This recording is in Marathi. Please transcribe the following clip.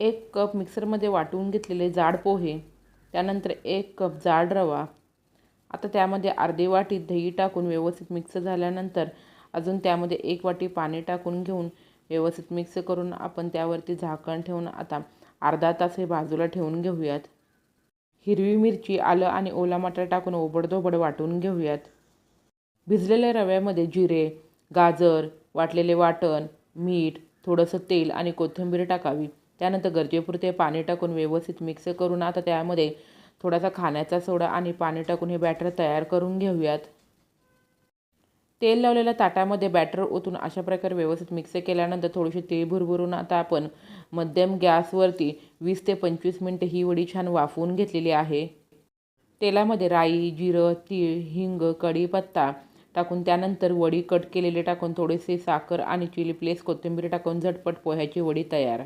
1 कप मिक्सरमध्ये वाटून घेतलेले जाड पोहे, त्यानंतर 1 कप जाड रवा. आता त्यामध्ये अर्धी वाटी दही टाकून व्यवस्थित मिक्स झाल्यानंतर अजून त्यामध्ये 1 वाटी पाणी टाकून घेऊन व्यवस्थित मिक्स करून आपण त्यावरती झाकण ठेवून आता अर्धा तास हे बाजूला ठेवून घेऊयात. हिरवी मिरची, आलं आणि ओला मटार टाकून ओबडधोबड वाटून घेऊयात. भिजलेल्या रव्यामध्ये जिरे, गाजर, वाटलेले वाटण, मीठ, थोडंसं तेल आणि कोथिंबीर टाकावी. त्यानंतर गरजेपुरते पाणी टाकून व्यवस्थित मिक्स करून आता त्यामध्ये थोडासा खाण्याचा सोडा आणि पाणी टाकून हे बॅटर तयार करून घेऊयात. तेल लावलेल्या ताटामध्ये बॅटर ओतून अशा प्रकारे व्यवस्थित मिक्स केल्यानंतर थोडीशी तीळ भुरभुरून आता आपण मध्यम गॅसवरती 20 ते 25 मिनिटं ही वडी छान वाफवून घेतलेली आहे. तेलामध्ये राई, जिरं, तीळ, हिंग, कढीपत्ता टाकून त्यानंतर वडी कट केलेली टाकून थोडेसे साखर आणि चिली फ्लेक्स, कोथिंबीर टाकून झटपट पोह्याची वडी तयार.